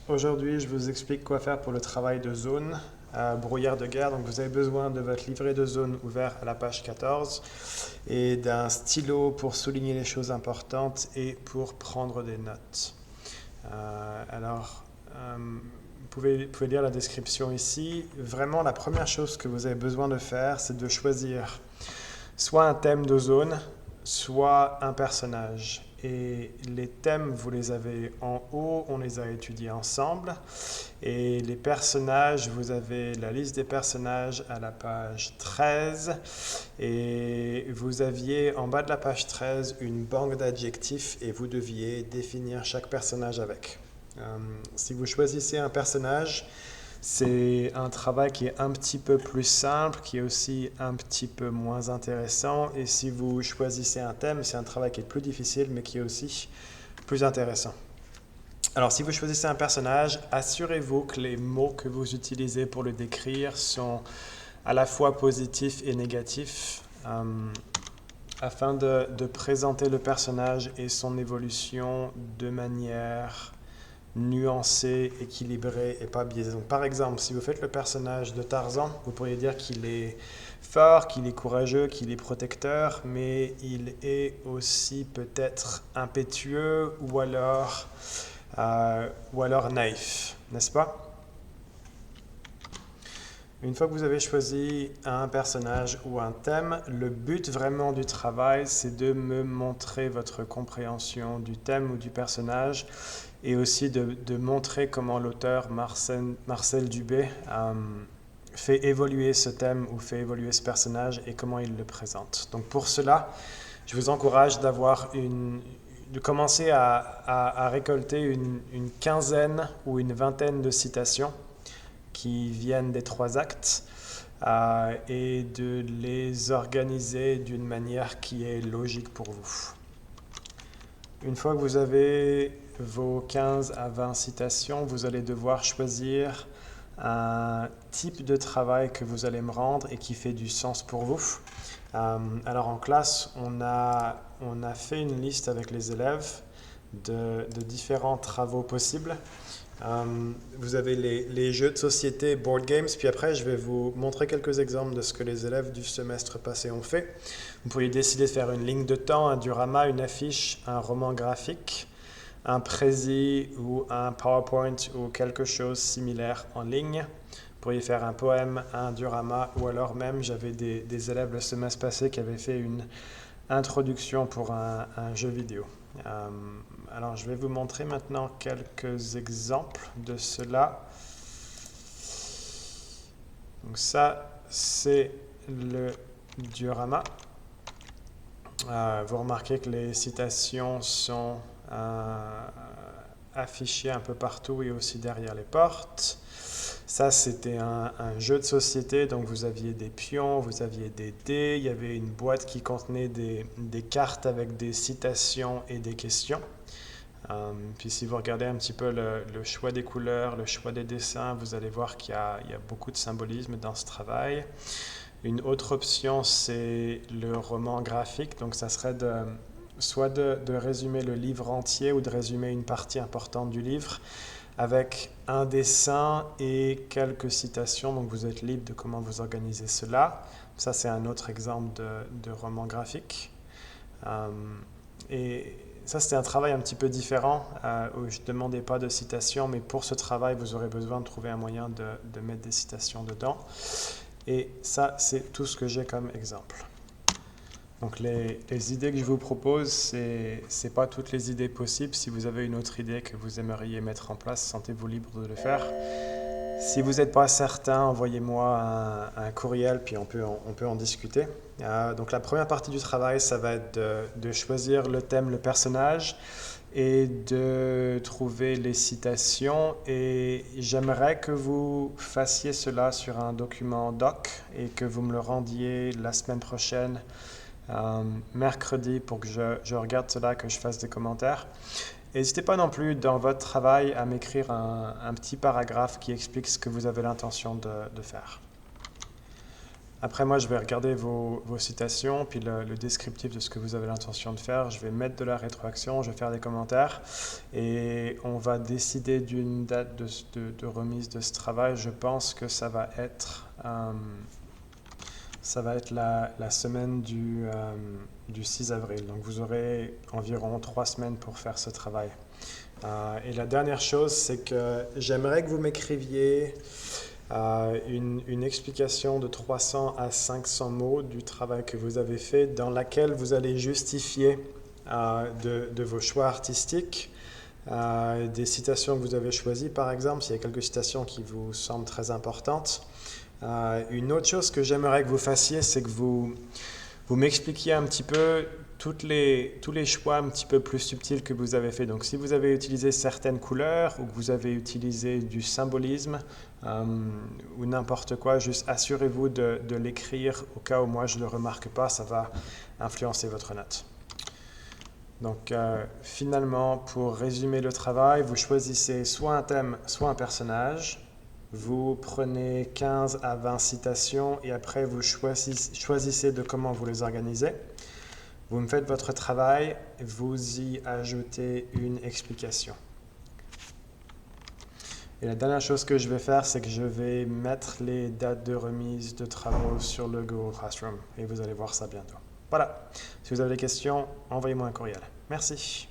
Aujourd'hui, je vous explique quoi faire pour le travail de zone, brouillard de guerre. Donc, vous avez besoin de votre livret de zone ouvert à la page 14 et d'un stylo pour souligner les choses importantes et pour prendre des notes. Vous pouvez lire la description ici. Vraiment, la première chose que vous avez besoin de faire, c'est de choisir soit un thème de zone, soit un personnage. Et les thèmes, vous les avez en haut, on les a étudiés ensemble. Et les personnages, vous avez la liste des personnages à la page 13. Et vous aviez en bas de la page 13 une banque d'adjectifs et vous deviez définir chaque personnage avec. Si vous choisissez un personnage, c'est un travail qui est un petit peu plus simple, qui est aussi un petit peu moins intéressant. Et si vous choisissez un thème, c'est un travail qui est plus difficile, mais qui est aussi plus intéressant. Alors, si vous choisissez un personnage, assurez-vous que les mots que vous utilisez pour le décrire sont à la fois positifs et négatifs, afin de présenter le personnage et son évolution de manière nuancé, équilibré et pas biaisé. Donc, par exemple, si vous faites le personnage de Tarzan, vous pourriez dire qu'il est fort, qu'il est courageux, qu'il est protecteur, mais il est aussi peut-être impétueux ou alors naïf, n'est-ce pas? Une fois que vous avez choisi un personnage ou un thème, le but vraiment du travail, c'est de me montrer votre compréhension du thème ou du personnage et aussi de montrer comment l'auteur Marcel Dubé fait évoluer ce thème ou fait évoluer ce personnage et comment il le présente. Donc pour cela, je vous encourage de commencer à récolter une quinzaine ou une vingtaine de citations qui viennent des 3 actes et de les organiser d'une manière qui est logique pour vous. Une fois que vous avez vos 15 à 20 citations, vous allez devoir choisir un type de travail que vous allez me rendre et qui fait du sens pour vous. Alors en classe, on a fait une liste avec les élèves de différents travaux possibles. Vous avez les jeux de société, board games, puis après je vais vous montrer quelques exemples de ce que les élèves du semestre passé ont fait. Vous pourriez décider de faire une ligne de temps, un diorama, une affiche, un roman graphique, un prési ou un PowerPoint ou quelque chose similaire en ligne. Vous pourriez faire un poème, un diorama ou alors même j'avais des élèves le semestre passé qui avaient fait une introduction pour un jeu vidéo. Alors, je vais vous montrer maintenant quelques exemples de cela. Donc ça, c'est le diorama. Vous remarquez que les citations sont affichées un peu partout et aussi derrière les portes. Ça, c'était un jeu de société, donc vous aviez des pions, vous aviez des dés, il y avait une boîte qui contenait des cartes avec des citations et des questions. Puis si vous regardez un petit peu le choix des couleurs, le choix des dessins, vous allez voir qu'il y a beaucoup de symbolisme dans ce travail. Une autre option, c'est le roman graphique, donc ça serait soit de résumer le livre entier ou de résumer une partie importante du livre avec un dessin et quelques citations, donc vous êtes libre de comment vous organisez cela. Ça, c'est un autre exemple de roman graphique. Et ça, c'était un travail un petit peu différent, où je ne demandais pas de citations, mais pour ce travail, vous aurez besoin de trouver un moyen de mettre des citations dedans. Et ça, c'est tout ce que j'ai comme exemple. Donc les idées que je vous propose, ce n'est pas toutes les idées possibles. Si vous avez une autre idée que vous aimeriez mettre en place, sentez-vous libre de le faire. Si vous n'êtes pas certain, envoyez-moi un courriel, puis on peut en discuter. Donc la première partie du travail, ça va être de choisir le thème, le personnage, et de trouver les citations. Et j'aimerais que vous fassiez cela sur un document doc et que vous me le rendiez la semaine prochaine, mercredi, pour que je regarde cela, que je fasse des commentaires. N'hésitez pas non plus dans votre travail à m'écrire un petit paragraphe qui explique ce que vous avez l'intention de faire. Après, moi, je vais regarder vos citations, puis le descriptif de ce que vous avez l'intention de faire. Je vais mettre de la rétroaction, je vais faire des commentaires, et on va décider d'une date de remise de ce travail. Je pense que ça va être la semaine du 6 avril. Donc, vous aurez environ 3 semaines pour faire ce travail. Et la dernière chose, c'est que j'aimerais que vous m'écriviez une explication de 300 à 500 mots du travail que vous avez fait, dans laquelle vous allez justifier de vos choix artistiques, des citations que vous avez choisies par exemple, s'il y a quelques citations qui vous semblent très importantes. Une autre chose que j'aimerais que vous fassiez, c'est que vous m'expliquiez un petit peu tous les choix un petit peu plus subtils que vous avez fait. Donc si vous avez utilisé certaines couleurs ou que vous avez utilisé du symbolisme ou n'importe quoi, juste assurez-vous de l'écrire au cas où moi je ne le remarque pas, ça va influencer votre note. Donc finalement, pour résumer le travail, vous choisissez soit un thème, soit un personnage. Vous prenez 15 à 20 citations et après vous choisissez de comment vous les organisez. Vous me faites votre travail, vous y ajoutez une explication. Et la dernière chose que je vais faire, c'est que je vais mettre les dates de remise de travaux sur le Google Classroom et vous allez voir ça bientôt. Voilà, si vous avez des questions, envoyez-moi un courriel. Merci.